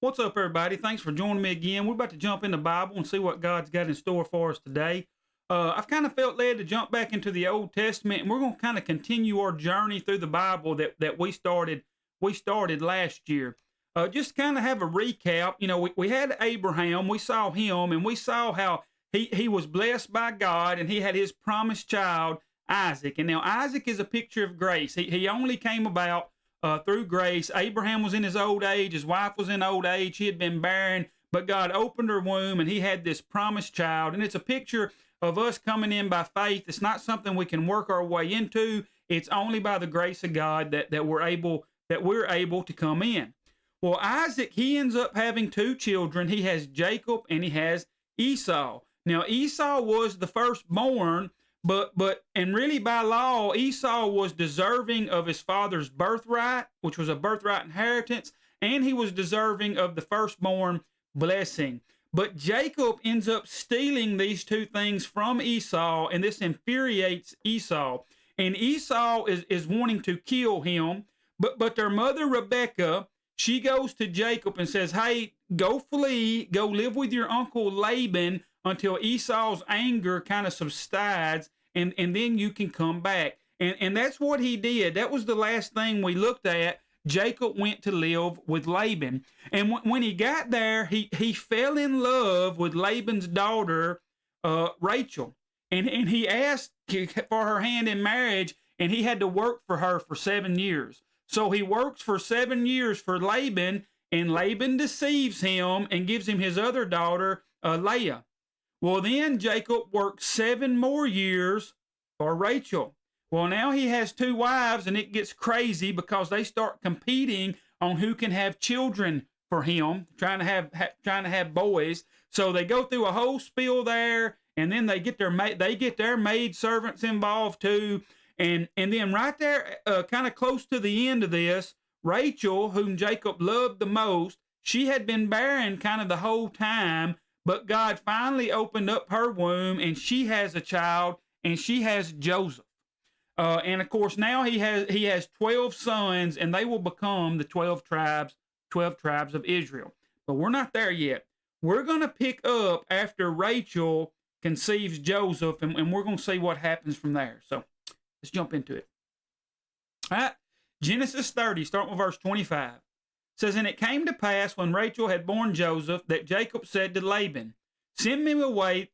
What's up, everybody? Thanks for joining me again. We're about to jump in the Bible and see what God's got in store for us today. I've kind of felt led to jump back into the Old Testament, and we're going to kind of continue our journey through the Bible that we started last year. Just kind of have a recap. We had Abraham, we saw him, and we saw how he was blessed by God, and he had his promised child Isaac. And now Isaac is a picture of grace. He only came about through grace. Abraham was in his old age. His wife was in old age. He had been barren, but God opened her womb and he had this promised child. And it's a picture of us coming in by faith. It's not something we can work our way into. It's only by the grace of God that we're able to come in. Well, Isaac, he ends up having two children. He has Jacob and he has Esau. Now, Esau was the firstborn, and really by law, Esau was deserving of his father's birthright, which was a birthright inheritance, and he was deserving of the firstborn blessing. But Jacob ends up stealing these two things from Esau, and this infuriates Esau. And Esau is wanting to kill him, but their mother Rebekah, she goes to Jacob and says, "Hey, go flee, go live with your uncle Laban until Esau's anger kind of subsides, and then you can come back." And that's what he did. That was the last thing we looked at. Jacob went to live with Laban. And when he got there, he fell in love with Laban's daughter, Rachel. And he asked for her hand in marriage, and he had to work for her for 7 years. So he works for 7 years for Laban, and Laban deceives him and gives him his other daughter, Leah. Well, then Jacob worked 7 more years for Rachel. Well, now he has 2 wives, and it gets crazy because they start competing on who can have children for him, trying to have boys. So they go through a whole spiel there, and then they get their maid servants involved too. And then right there, kind of close to the end of this, Rachel, whom Jacob loved the most, she had been barren kind of the whole time, but God finally opened up her womb, and she has a child, and she has Joseph. And of course, now he has 12 sons, and they will become the 12 tribes of Israel. But we're not there yet. We're going to pick up after Rachel conceives Joseph, and we're going to see what happens from there. So let's jump into it. All right, Genesis 30, starting with verse 25. Says, "And it came to pass when Rachel had borne Joseph that Jacob said to Laban, Send me away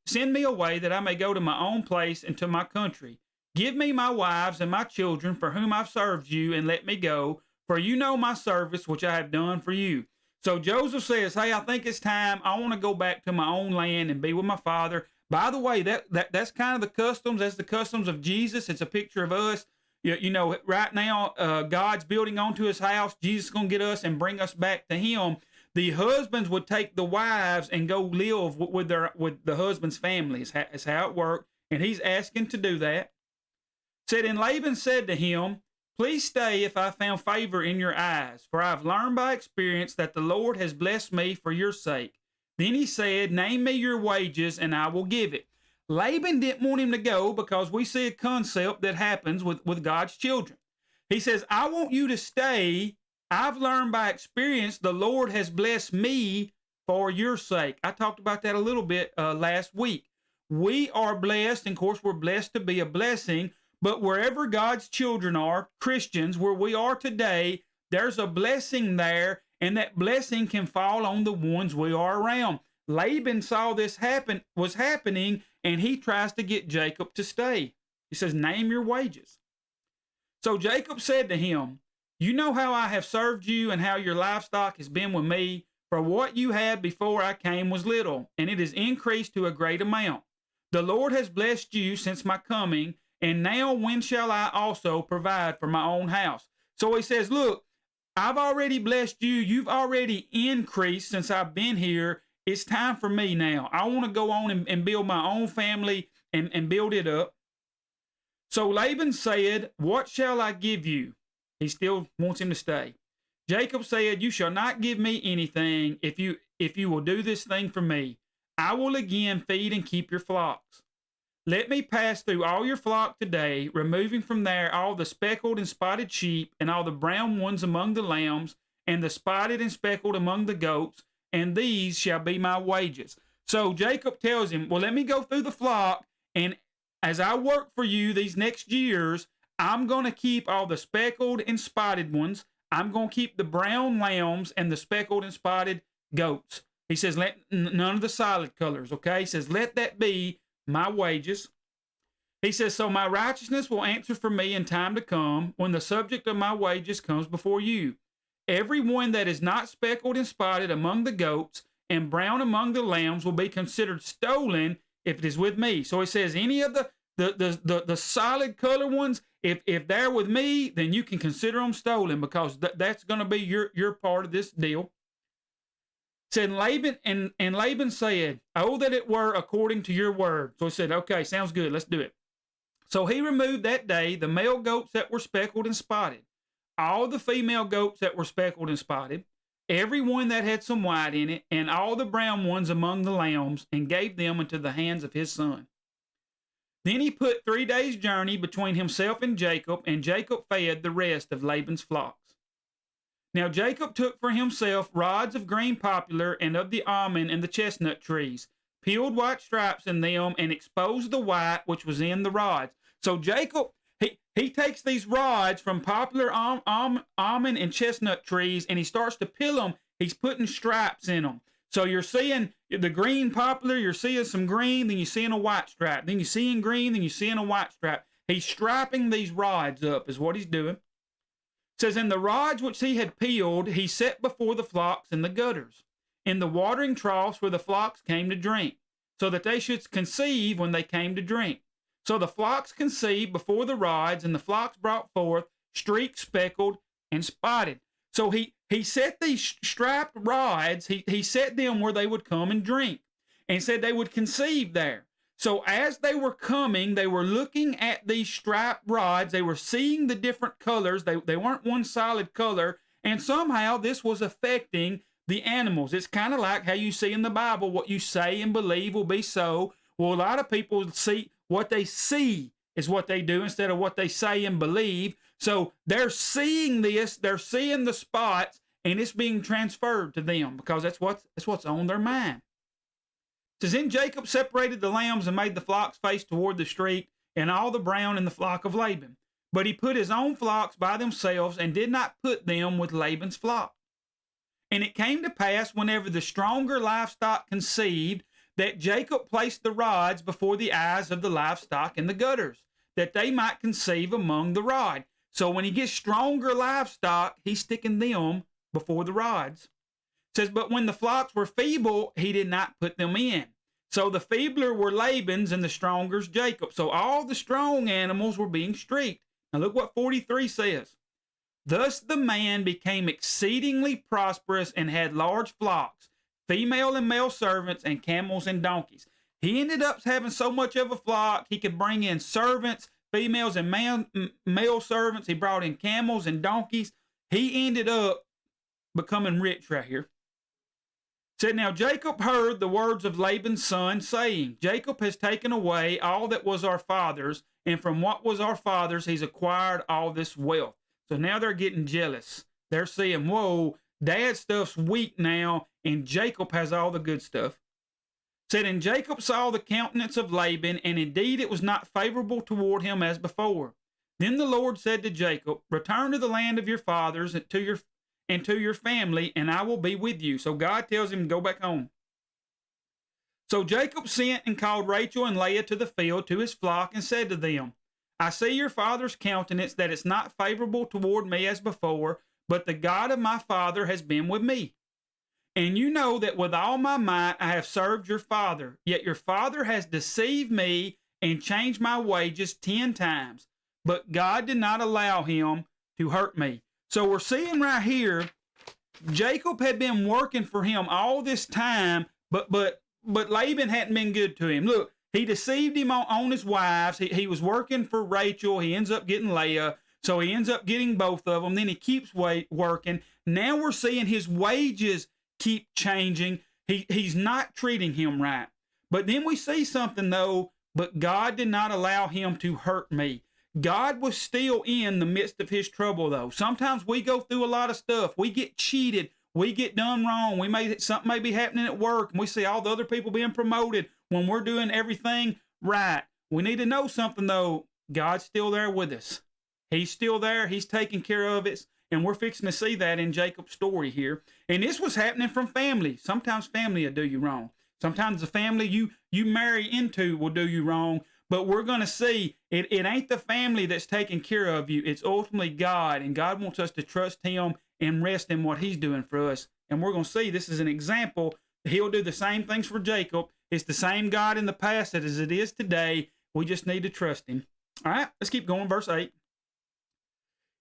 that I may go to my own place and to my country. Give me my wives and my children for whom I've served you, and let me go, for you know my service which I have done for you." So Joseph says, "Hey, I think it's time. I want to go back to my own land and be with my father." By the way, that's kind of the customs. That's the customs of Jesus. It's a picture of us. Right now, God's building onto his house. Jesus is going to get us and bring us back to him. The husbands would take the wives and go live with the husband's family. Is how it worked. And he's asking to do that. Said, "And Laban said to him, Please stay if I found favor in your eyes, for I have learned by experience that the Lord has blessed me for your sake." Then he said, "Name me your wages, and I will give it." Laban didn't want him to go because we see a concept that happens with God's children. He says, "I want you to stay. I've learned by experience the Lord has blessed me for your sake." I talked about that a little bit last week. We are blessed, and of course we're blessed to be a blessing, but wherever God's children are, Christians, where we are today, there's a blessing there, and that blessing can fall on the ones we are around. Laban saw this was happening, and he tries to get Jacob to stay. He says, "Name your wages." So Jacob said to him, "You know how I have served you and how your livestock has been with me, for what you had before I came was little, and it has increased to a great amount. The Lord has blessed you since my coming, and now when shall I also provide for my own house?" So he says, "Look, I've already blessed you. You've already increased since I've been here. It's time for me now. I want to go on and build my own family and build it up." So Laban said, "What shall I give you?" He still wants him to stay. Jacob said, "You shall not give me anything if you will do this thing for me. I will again feed and keep your flocks. Let me pass through all your flock today, removing from there all the speckled and spotted sheep and all the brown ones among the lambs, and the spotted and speckled among the goats, and these shall be my wages. So Jacob tells him, well, let me go through the flock, and as I work for you these next years, I'm going to keep all the speckled and spotted ones. I'm going to keep the brown lambs and the speckled and spotted goats. He says, let none of the solid colors, okay? He says, let that be my wages. He says, so my righteousness will answer for me in time to come when the subject of my wages comes before you. Every one that is not speckled and spotted among the goats and brown among the lambs will be considered stolen if it is with me. So he says, any of the solid color ones, if they're with me, then you can consider them stolen, because that's going to be your part of this deal. Said Laban, and Laban said, oh, that it were according to your word. So he said, okay, sounds good, let's do it. So he removed that day the male goats that were speckled and spotted, all the female goats that were speckled and spotted, every one that had some white in it, and all the brown ones among the lambs, and gave them into the hands of his son. Then he put 3 days' journey between himself and Jacob fed the rest of Laban's flocks. Now Jacob took for himself rods of green poplar and of the almond and the chestnut trees, peeled white stripes in them, and exposed the white which was in the rods. So Jacob, he takes these rods from poplar, almond, and chestnut trees, and he starts to peel them. He's putting stripes in them. So you're seeing the green poplar, you're seeing some green, then you're seeing a white stripe. Then you're seeing green, then you're seeing a white stripe. He's striping these rods up is what he's doing. It says, and the rods which he had peeled, he set before the flocks in the gutters, in the watering troughs where the flocks came to drink, so that they should conceive when they came to drink. So the flocks conceived before the rods, and the flocks brought forth streaked, speckled, and spotted. So he set these striped rods, he set them where they would come and drink, and said they would conceive there. So as they were coming, they were looking at these striped rods, they were seeing the different colors, they weren't one solid color, and somehow this was affecting the animals. It's kind of like how you see in the Bible, what you say and believe will be so. Well, a lot of people see what they see is what they do instead of what they say and believe. So they're seeing this, they're seeing the spots, and it's being transferred to them because that's what's on their mind. It says, then Jacob separated the lambs and made the flocks face toward the street, and all the brown in the flock of Laban. But he put his own flocks by themselves and did not put them with Laban's flock. And it came to pass, whenever the stronger livestock conceived, that Jacob placed the rods before the eyes of the livestock in the gutters, that they might conceive among the rod. So when he gets stronger livestock, he's sticking them before the rods. It says, but when the flocks were feeble, he did not put them in. So the feebler were Laban's and the stronger's Jacob's. So all the strong animals were being streaked. Now look what 43 says. Thus the man became exceedingly prosperous and had large flocks, female and male servants, and camels and donkeys. He ended up having so much of a flock, he could bring in servants, females and male servants. He brought in camels and donkeys. He ended up becoming rich right here. It said, now Jacob heard the words of Laban's son, saying, Jacob has taken away all that was our father's, and from what was our father's he's acquired all this wealth. So now they're getting jealous. They're saying, whoa, dad's stuff's weak now, and Jacob has all the good stuff. It said, and Jacob saw the countenance of Laban, and indeed it was not favorable toward him as before. Then the Lord said to Jacob, return to the land of your fathers and to your family, and I will be with you. So God tells him to go back home. So Jacob sent and called Rachel and Leah to the field to his flock, and said to them, I see your father's countenance, that it's not favorable toward me as before, but the God of my father has been with me. And you know that with all my might I have served your father, yet your father has deceived me and changed my wages 10 times. But God did not allow him to hurt me. So we're seeing right here, Jacob had been working for him all this time, but Laban hadn't been good to him. Look, he deceived him on his wives. He was working for Rachel. He ends up getting Leah. So he ends up getting both of them. Then he keeps working. Now we're seeing his wages keep changing. He's not treating him right. But then we see something though, but God did not allow him to hurt me. God was still in the midst of his trouble, though. Sometimes we go through a lot of stuff. We get cheated. We get done wrong. Something may be happening at work, and we see all the other people being promoted when we're doing everything right. We need to know something, though. God's still there with us. He's still there. He's taking care of it. And we're fixing to see that in Jacob's story here. And this was happening from family. Sometimes family will do you wrong. Sometimes the family you marry into will do you wrong. But we're going to see it ain't the family that's taking care of you. It's ultimately God. And God wants us to trust him and rest in what he's doing for us. And we're going to see this is an example. He'll do the same things for Jacob. It's the same God in the past as it is today. We just need to trust him. All right, let's keep going. Verse 8.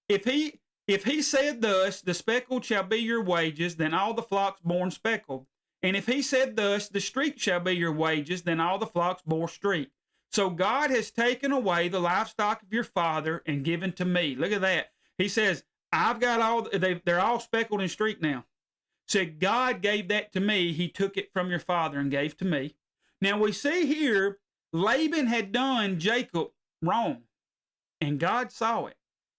If he said thus, the speckled shall be your wages, then all the flocks born speckled. And if he said thus, the streak shall be your wages, then all the flocks bore streak. So God has taken away the livestock of your father and given to me. Look at that. He says, I've got they're all speckled and streaked now. So God gave that to me. He took it from your father and gave to me. Now we see here, Laban had done Jacob wrong, and God saw it.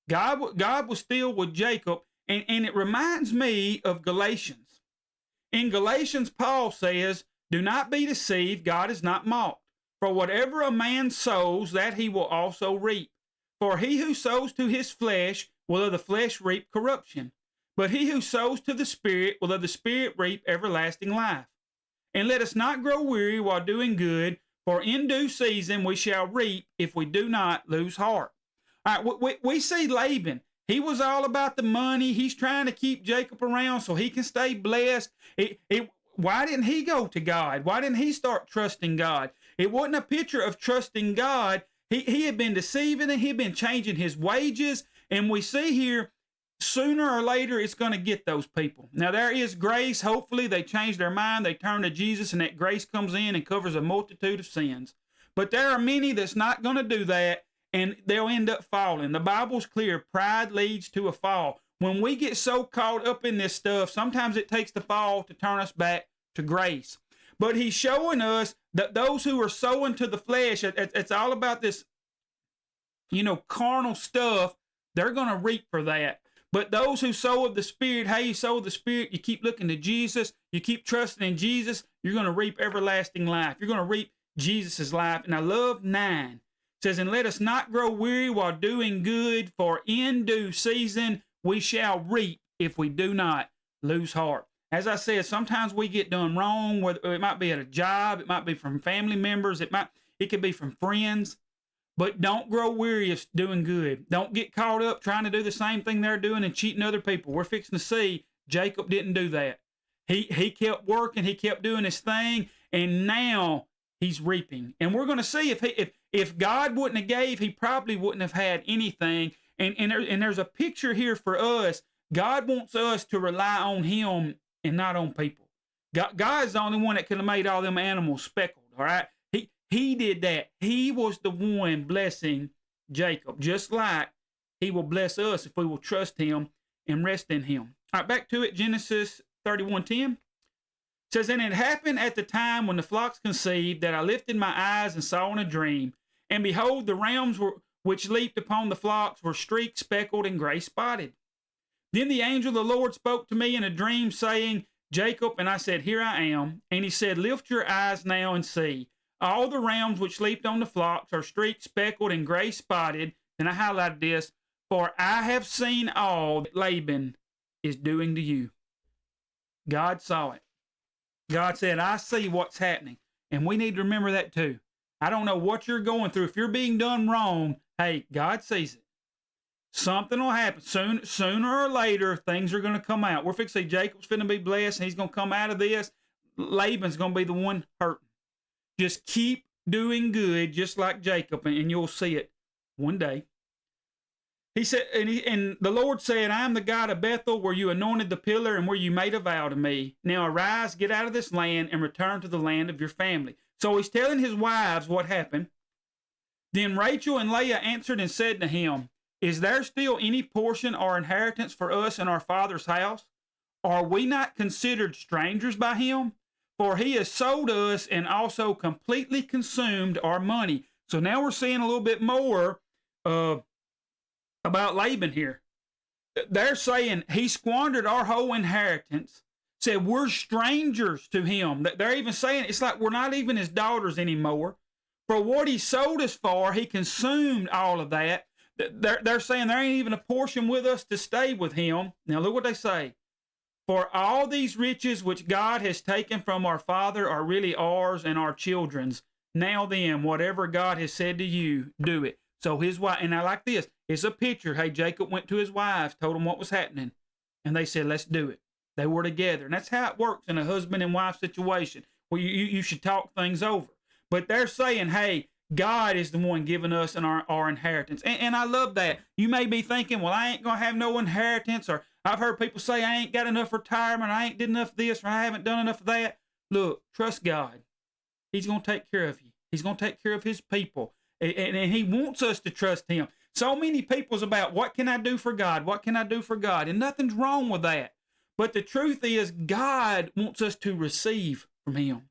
God was still with Jacob, and it reminds me of Galatians. In Galatians, Paul says, do not be deceived, God is not mocked. For whatever a man sows, that he will also reap. For he who sows to his flesh will of the flesh reap corruption. But he who sows to the Spirit will of the Spirit reap everlasting life. And let us not grow weary while doing good, for in due season we shall reap if we do not lose heart. All right, we see Laban. He was all about the money. He's trying to keep Jacob around so he can stay blessed. Why didn't he go to God? Why didn't he start trusting God? It wasn't a picture of trusting God. He had been deceiving and he'd been changing his wages. And we see here, sooner or later, it's going to get those people. Now, there is grace. Hopefully, they change their mind. They turn to Jesus, and that grace comes in and covers a multitude of sins. But there are many that's not going to do that, and they'll end up falling. The Bible's clear. Pride leads to a fall. When we get so caught up in this stuff, sometimes it takes the fall to turn us back to grace. But he's showing us that those who are sowing to the flesh, it's all about this, carnal stuff. They're going to reap for that. But those who sow of the Spirit, hey, you sow of the Spirit, you keep looking to Jesus, you keep trusting in Jesus, you're going to reap everlasting life. You're going to reap Jesus' life. And I love 9. It says, and let us not grow weary while doing good, for in due season we shall reap if we do not lose heart. As I said, sometimes we get done wrong, whether it might be at a job, it might be from family members, it could be from friends. But don't grow weary of doing good. Don't get caught up trying to do the same thing they're doing and cheating other people. We're fixing to see Jacob didn't do that. He kept working, he kept doing his thing, and now he's reaping. And we're going to see if God wouldn't have gave, he probably wouldn't have had anything. And there's a picture here for us. God wants us to rely on him and not on people. God's the only one that could have made all them animals speckled, all right? He did that. He was the one blessing Jacob, just like he will bless us if we will trust him and rest in him. All right, back to it, Genesis 31:10. It says, and it happened at the time when the flocks conceived that I lifted my eyes and saw in a dream, and behold, the rams which leaped upon the flocks were streaked, speckled, and gray spotted. Then the angel of the Lord spoke to me in a dream, saying, Jacob, and I said, here I am. And he said, lift your eyes now and see. All the rams which leaped on the flocks are streaked, speckled, and gray spotted. And I highlighted this, for I have seen all that Laban is doing to you. God saw it. God said, I see what's happening. And we need to remember that too. I don't know what you're going through. If you're being done wrong, hey, God sees it. Something will happen. Sooner or later, things are going to come out. We're fixing to say Jacob's going to be blessed, and he's going to come out of this. Laban's going to be the one hurting. Just keep doing good, just like Jacob, and you'll see it one day. He said, and the Lord said, I am the God of Bethel, where you anointed the pillar and where you made a vow to me. Now arise, get out of this land, and return to the land of your family. So he's telling his wives what happened. Then Rachel and Leah answered and said to him, is there still any portion or inheritance for us in our father's house? Are we not considered strangers by him? For he has sold us and also completely consumed our money. So now we're seeing a little bit more uh, about Laban here. They're saying he squandered our whole inheritance. Said we're strangers to him. They're even saying it's like we're not even his daughters anymore. For what he sold us for, he consumed all of that. They're saying there ain't even a portion with us to stay with him. Now look what they say. For all these riches which God has taken from our father are really ours and our children's. Now then, whatever God has said to you, do it. So his wife, and I like this, it's a picture. Hey, Jacob went to his wives, told them what was happening, and they said, let's do it. They were together. And that's how it works in a husband and wife situation. Well, you should talk things over. But they're saying, hey, God is the one giving us our inheritance. And I love that. You may be thinking, well, I ain't going to have no inheritance, or I've heard people say I ain't got enough retirement, I ain't did enough of this, or I haven't done enough of that. Look, trust God. He's going to take care of you. He's going to take care of his people. And he wants us to trust him. So many people's about, what can I do for God? What can I do for God? And nothing's wrong with that. But the truth is, God wants us to receive from him.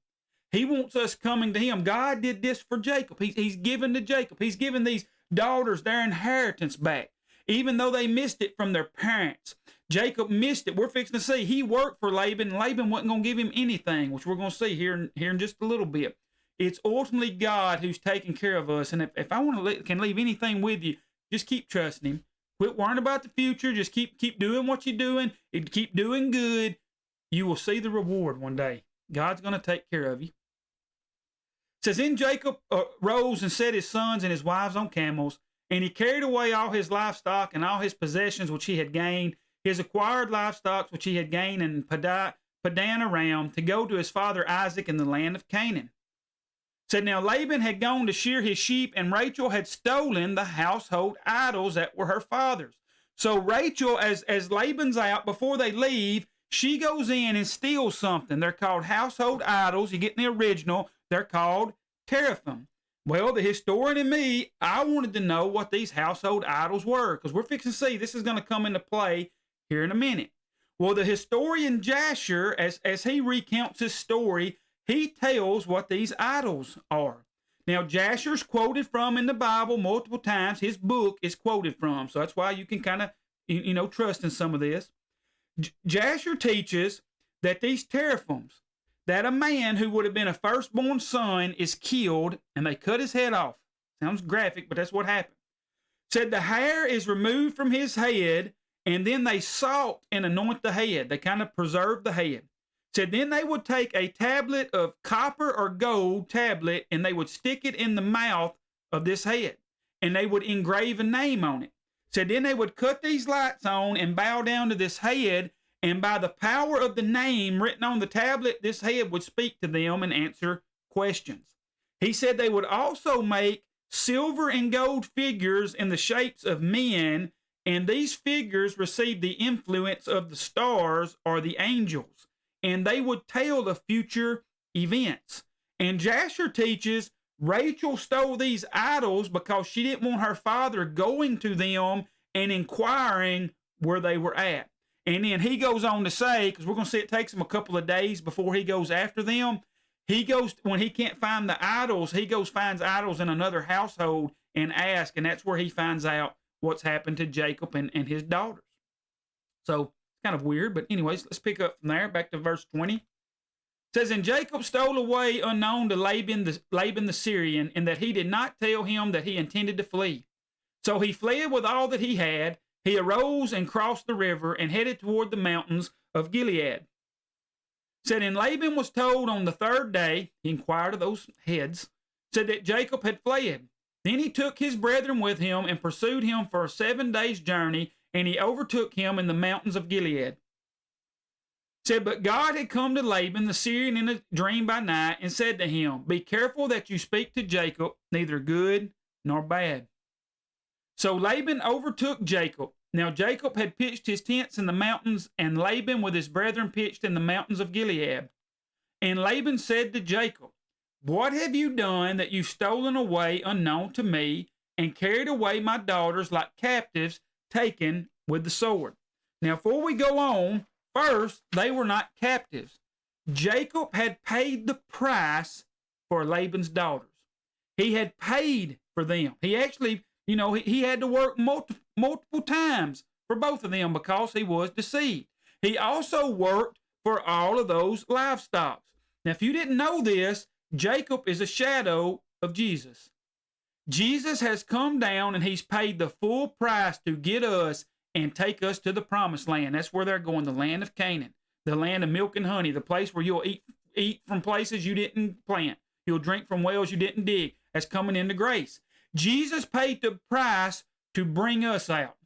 He wants us coming to him. God did this for Jacob. He's given to Jacob. He's given these daughters their inheritance back, even though they missed it from their parents. Jacob missed it. We're fixing to see. He worked for Laban, and Laban wasn't going to give him anything, which we're going to see here in just a little bit. It's ultimately God who's taking care of us. And if I can leave anything with you, just keep trusting him. Quit worrying about the future. Just keep doing what you're doing and keep doing good. You will see the reward one day. God's going to take care of you. It says, then Jacob rose and set his sons and his wives on camels, and he carried away all his livestock and all his possessions which he had gained, his acquired livestock which he had gained in Padan Aram, to go to his father Isaac in the land of Canaan. Said, now Laban had gone to shear his sheep, and Rachel had stolen the household idols that were her father's. So Rachel, as Laban's out, before they leave, she goes in and steals something. They're called household idols. You get in the original, they're called teraphim. Well, the historian in me, I wanted to know what these household idols were, because we're fixing to see this is going to come into play here in a minute. Well, the historian Jasher, as he recounts his story, he tells what these idols are. Now, Jasher's quoted from in the Bible multiple times. His book is quoted from, so that's why you can kind of, trust in some of this. Jasher teaches that these teraphims, that a man who would have been a firstborn son is killed, and they cut his head off. Sounds graphic, but that's what happened. Said the hair is removed from his head, and then they salt and anoint the head. They kind of preserve the head. Said then they would take a tablet of copper or gold tablet, and they would stick it in the mouth of this head, and they would engrave a name on it. Said then they would cut these lights on and bow down to this head, and by the power of the name written on the tablet, this head would speak to them and answer questions. He said they would also make silver and gold figures in the shapes of men, and these figures received the influence of the stars or the angels, and they would tell the future events. And Jasher teaches Rachel stole these idols because she didn't want her father going to them and inquiring where they were at. And then he goes on to say, because we're going to see it takes him a couple of days before he goes after them. He goes, when he can't find the idols, he goes finds idols in another household and asks, and that's where he finds out what's happened to Jacob and his daughters. So it's kind of weird, but anyways, let's pick up from there. Back to verse 20. It says, and Jacob stole away unknown to Laban the Syrian, and that he did not tell him that he intended to flee. So he fled with all that he had. He arose and crossed the river and headed toward the mountains of Gilead. Said, and Laban was told on the third day, he inquired of those heads, said that Jacob had fled. Then he took his brethren with him and pursued him for a 7 days' journey, and he overtook him in the mountains of Gilead. Said, but God had come to Laban the Syrian in a dream by night and said to him, be careful that you speak to Jacob, neither good nor bad. So Laban overtook Jacob. Now Jacob had pitched his tents in the mountains, and Laban with his brethren pitched in the mountains of Gilead. And Laban said to Jacob, what have you done that you've stolen away unknown to me, and carried away my daughters like captives taken with the sword? Now before we go on, first, they were not captives. Jacob had paid the price for Laban's daughters. He had paid for them. He actually, You know, he had to work multiple times for both of them because he was deceived. He also worked for all of those livestock. Now, if you didn't know this, Jacob is a shadow of Jesus. Jesus has come down and he's paid the full price to get us and take us to the promised land. That's where they're going, the land of Canaan, the land of milk and honey, the place where you'll eat from places you didn't plant. You'll drink from wells you didn't dig. That's coming into grace. Jesus paid the price to bring us out.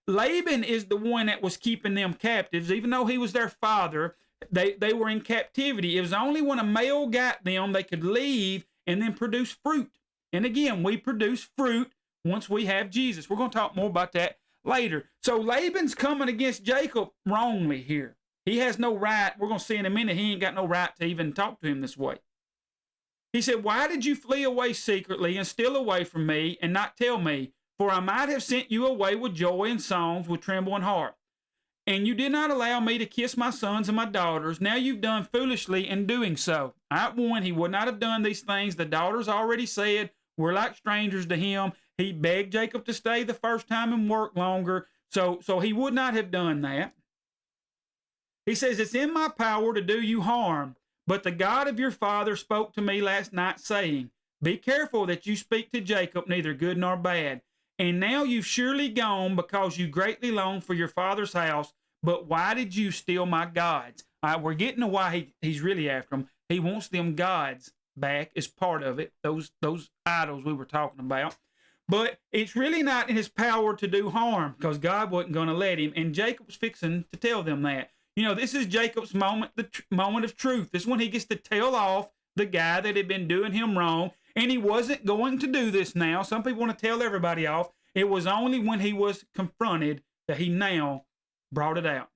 Laban is the one that was keeping them captives. Even though he was their father, they were in captivity. It was only when a male got them, they could leave and then produce fruit. And again, we produce fruit once we have Jesus. We're going to talk more about that later. So Laban's coming against Jacob wrongly here. He has no right. We're going to see in a minute, he ain't got no right to even talk to him this way. He said, why did you flee away secretly and steal away from me and not tell me? For I might have sent you away with joy and songs, with trembling heart. And you did not allow me to kiss my sons and my daughters. Now you've done foolishly in doing so. I warned he would not have done these things. The daughters already said, we're like strangers to him. He begged Jacob to stay the first time and work longer. So he would not have done that. He says, it's in my power to do you harm. But the God of your father spoke to me last night, saying, be careful that you speak to Jacob neither good nor bad. And now you've surely gone because you greatly long for your father's house. But why did you steal my gods? All right, we're getting to why he's really after them. He wants them gods back as part of it, those idols we were talking about. But it's really not in his power to do harm because God wasn't going to let him. And Jacob's fixing to tell them that. You know, this is Jacob's moment, the moment of truth. This is when he gets to tell off the guy that had been doing him wrong. And he wasn't going to do this now. Some people want to tell everybody off. It was only when he was confronted that he now brought it out.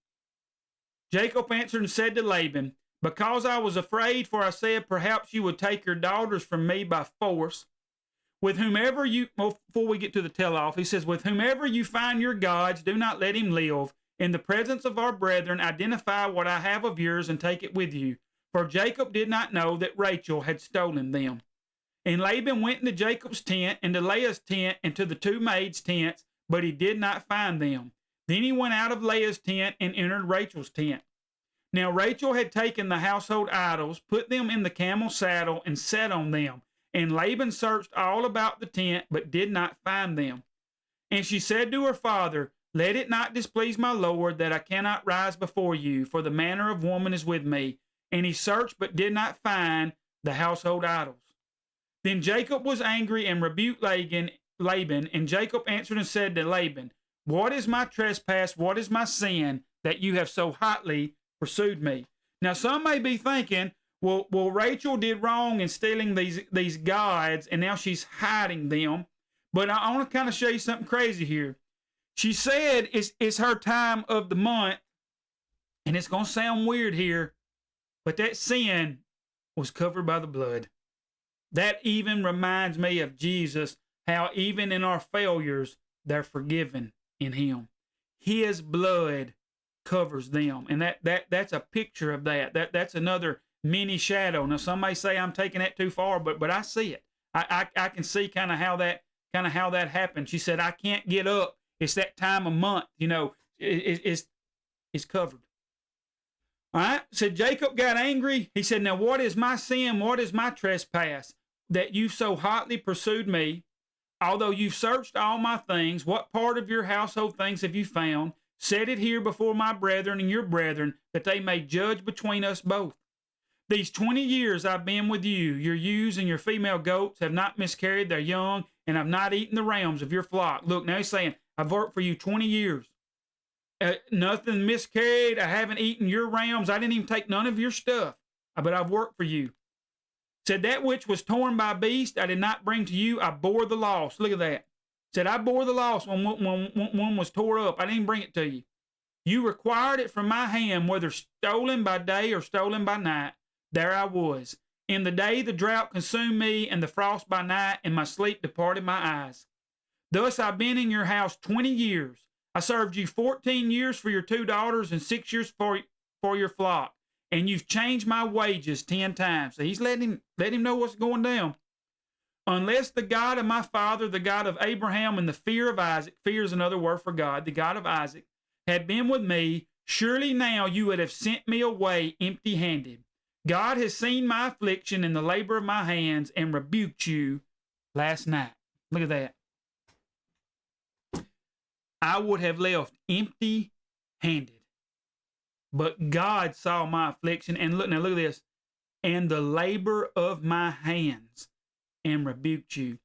Jacob answered and said to Laban, because I was afraid, for I said, perhaps you would take your daughters from me by force. With whomever you, well, before we get to the tell-off, he says, with whomever you find your gods, do not let him live. In the presence of our brethren, identify what I have of yours and take it with you. For Jacob did not know that Rachel had stolen them. And Laban went into Jacob's tent, and to Leah's tent, and to the two maids' tents, but he did not find them. Then he went out of Leah's tent and entered Rachel's tent. Now Rachel had taken the household idols, put them in the camel's saddle, and sat on them. And Laban searched all about the tent, but did not find them. And she said to her father, let it not displease my lord that I cannot rise before you, for the manner of woman is with me. And he searched, but did not find the household idols. Then Jacob was angry and rebuked Laban, and Jacob answered and said to Laban, what is my trespass? What is my sin that you have so hotly pursued me? Now some may be thinking, well, Rachel did wrong in stealing these gods, and now she's hiding them. But I want to kind of show you something crazy here. She said it's her time of the month, and it's going to sound weird here, but that sin was covered by the blood. That even reminds me of Jesus, how even in our failures, they're forgiven in him. His blood covers them, and that's a picture of that. That's another mini shadow. Now, some may say I'm taking that too far, but I see it. I can see kind of how that happened. She said, I can't get up. It's that time of month, you know, it's covered. All right. So Jacob got angry. He said, now what is my sin? What is my trespass that you so hotly pursued me? Although you've searched all my things, what part of your household things have you found? Set it here before my brethren and your brethren, that they may judge between us both. These 20 years I've been with you. Your ewes and your female goats have not miscarried their young, and I've not eaten the rams of your flock. Look, now he's saying, I've worked for you 20 years. Nothing miscarried. I haven't eaten your rams. I didn't even take none of your stuff, but I've worked for you. Said that which was torn by beast, I did not bring to you. I bore the loss. Look at that. Said I bore the loss when one was tore up. I didn't bring it to you. You required it from my hand, whether stolen by day or stolen by night. There I was. In the day the drought consumed me, and the frost by night, and my sleep departed my eyes. Thus I've been in your house 20 years. I served you 14 years for your 2 daughters and 6 years for your flock. And you've changed my wages 10 times. So he's letting him know what's going down. Unless the God of my father, the God of Abraham, and the fear of Isaac, fear is another word for God, the God of Isaac, had been with me, surely now you would have sent me away empty-handed. God has seen my affliction and the labor of my hands and rebuked you last night. Look at that. I would have left empty-handed. But God saw my affliction, and look at this, and the labor of my hands, and rebuked you.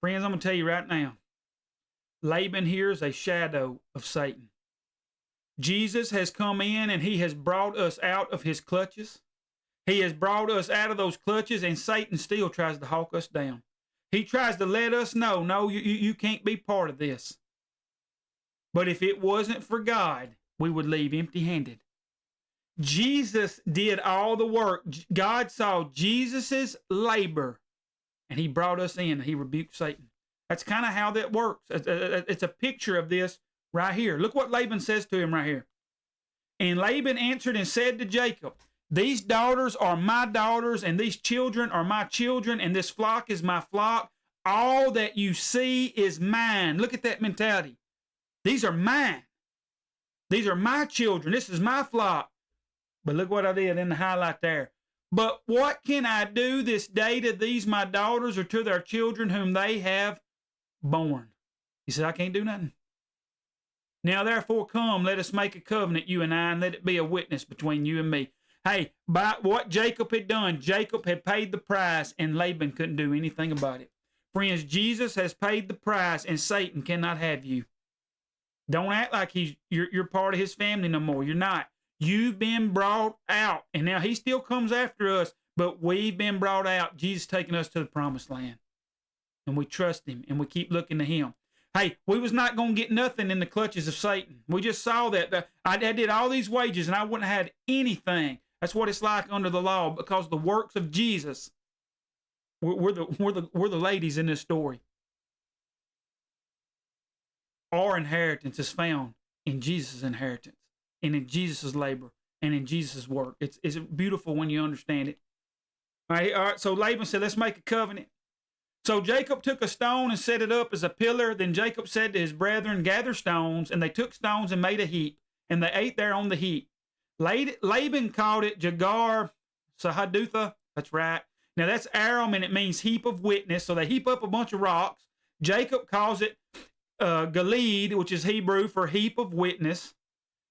Friends, I'm going to tell you right now, Laban here is a shadow of Satan. Jesus has come in and he has brought us out of his clutches. He has brought us out of those clutches, and Satan still tries to hawk us down. He tries to let us know, no, you can't be part of this. But if it wasn't for God, we would leave empty-handed. Jesus did all the work. God saw Jesus's labor, and he brought us in. He rebuked Satan. That's kind of how that works. It's a picture of this right here. Look what Laban says to him right here. And Laban answered and said to Jacob, these daughters are my daughters, and these children are my children, and this flock is my flock. All that you see is mine. Look at that mentality. These are mine. These are my children. This is my flock. But look what I did in the highlight there. But what can I do this day to these my daughters or to their children whom they have born? He said, I can't do nothing. Now therefore come, let us make a covenant, you and I, and let it be a witness between you and me. Hey, by what Jacob had done, Jacob had paid the price, and Laban couldn't do anything about it. Friends, Jesus has paid the price, and Satan cannot have you. Don't act like you're part of his family no more. You're not. You've been brought out, and now he still comes after us, but we've been brought out. Jesus taking us to the promised land, and we trust him, and we keep looking to him. Hey, we was not going to get nothing in the clutches of Satan. We just saw that. I did all these wages, and I wouldn't have had anything. That's what it's like under the law, because the works of Jesus, we're the ladies in this story. Our inheritance is found in Jesus' inheritance, and in Jesus' labor, and in Jesus' work. It's beautiful when you understand it. All right, so Laban said, let's make a covenant. So Jacob took a stone and set it up as a pillar. Then Jacob said to his brethren, gather stones. And they took stones and made a heap, and they ate there on the heap. Laban called it Jagar Sahadutha. That's right. Now that's Aram, and it means heap of witness. So they heap up a bunch of rocks. Jacob calls it Gilead, which is Hebrew for heap of witness.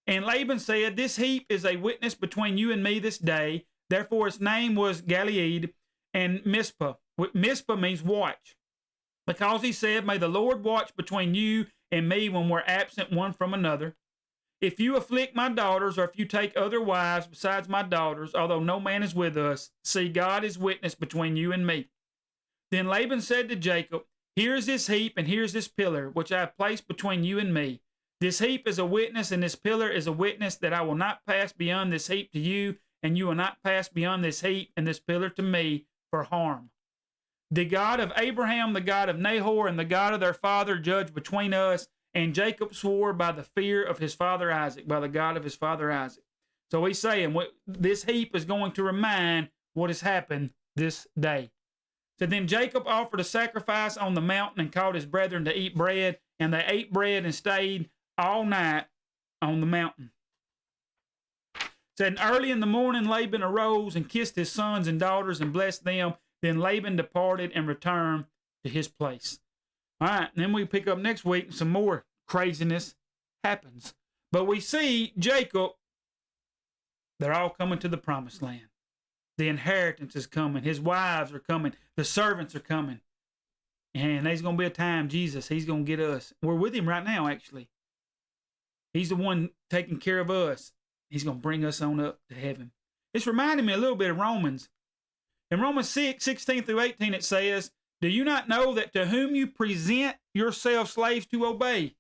And Laban said, this heap is a witness between you and me this day. Therefore its name was Gilead and Mizpah. Mizpah means watch. Because he said, may the Lord watch between you and me when we're absent one from another. If you afflict my daughters, or if you take other wives besides my daughters, although no man is with us, see, God is witness between you and me. Then Laban said to Jacob, here is this heap, and here's this pillar, which I have placed between you and me. This heap is a witness, and this pillar is a witness that I will not pass beyond this heap to you, and you will not pass beyond this heap and this pillar to me for harm. The God of Abraham, the God of Nahor, and the God of their father judge between us. And Jacob swore by the fear of his father Isaac, by the God of his father Isaac. So he's saying this heap is going to remind what has happened this day. So then Jacob offered a sacrifice on the mountain and called his brethren to eat bread. And they ate bread and stayed all night on the mountain. Said, early in the morning Laban arose and kissed his sons and daughters and blessed them. Then Laban departed and returned to his place. All right, and then we pick up next week and some more craziness happens. But we see Jacob, they're all coming to the promised land. The inheritance is coming. His wives are coming. The servants are coming. And there's going to be a time, Jesus, he's going to get us. We're with him right now, actually. He's the one taking care of us. He's going to bring us on up to heaven. It's reminding me a little bit of Romans. In Romans 6:16 through 18, it says, do you not know that to whom you present yourselves slaves to obey,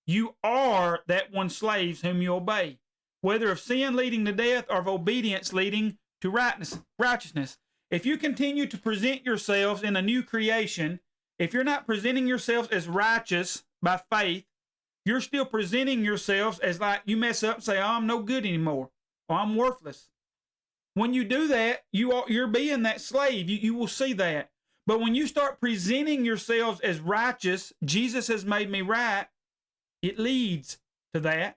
you are that one slaves whom you obey, whether of sin leading to death or of obedience leading to righteousness. If you continue to present yourselves in a new creation, if you're not presenting yourselves as righteous by faith, you're still presenting yourselves as like you mess up and say, oh, I'm no good anymore, or I'm worthless. When you do that, you're being that slave. You will see that. But when you start presenting yourselves as righteous, Jesus has made me right, it leads to that.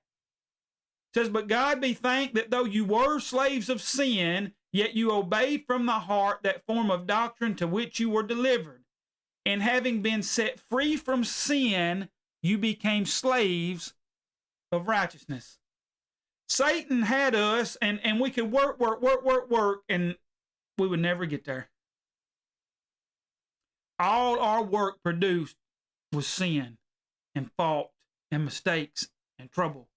It says, but God be thanked that though you were slaves of sin, yet you obeyed from the heart that form of doctrine to which you were delivered. And having been set free from sin, you became slaves of righteousness. Satan had us, and we could work, and we would never get there. All our work produced was sin and fault and mistakes and trouble.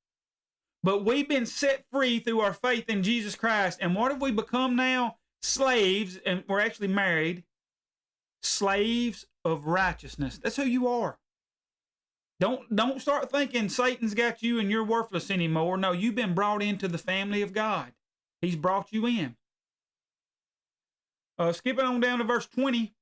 But we've been set free through our faith in Jesus Christ. And what have we become now? Slaves, and we're actually married. Slaves of righteousness. That's who you are. Don't start thinking Satan's got you and you're worthless anymore. No, you've been brought into the family of God. He's brought you in. Skipping on down to verse 20.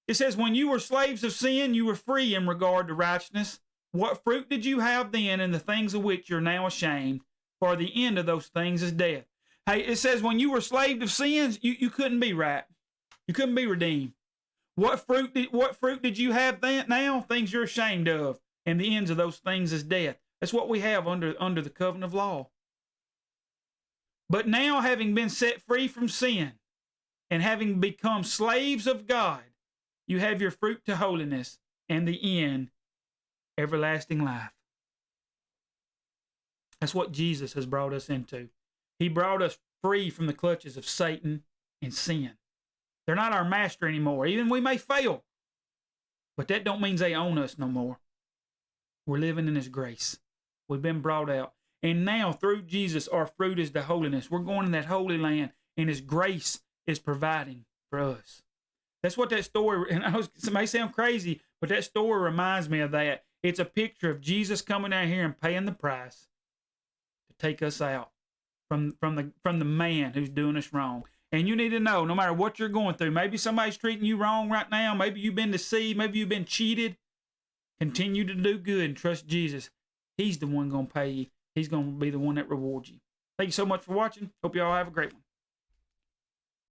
It says, when you were slaves of sin, you were free in regard to righteousness. What fruit did you have then in the things of which you're now ashamed? For the end of those things is death. Hey, it says when you were slaves of sins, you couldn't be right. You couldn't be redeemed. What fruit did you have then? Now things you're ashamed of, and the ends of those things is death. That's what we have under the covenant of law. But now, having been set free from sin and having become slaves of God, you have your fruit to holiness, and the end, everlasting life. That's what Jesus has brought us into. He brought us free from the clutches of Satan and sin. They're not our master anymore. Even we may fail, but that don't mean they own us no more. We're living in His grace. We've been brought out. And now, through Jesus, our fruit is the holiness. We're going in that holy land, and His grace is providing for us. That's what that story, and it may sound crazy, but that story reminds me of that. It's a picture of Jesus coming down here and paying the price to take us out from the man who's doing us wrong. And you need to know, no matter what you're going through, maybe somebody's treating you wrong right now, maybe you've been deceived, maybe you've been cheated, continue to do good and trust Jesus. He's the one going to pay you. He's going to be the one that rewards you. Thank you so much for watching. Hope you all have a great one.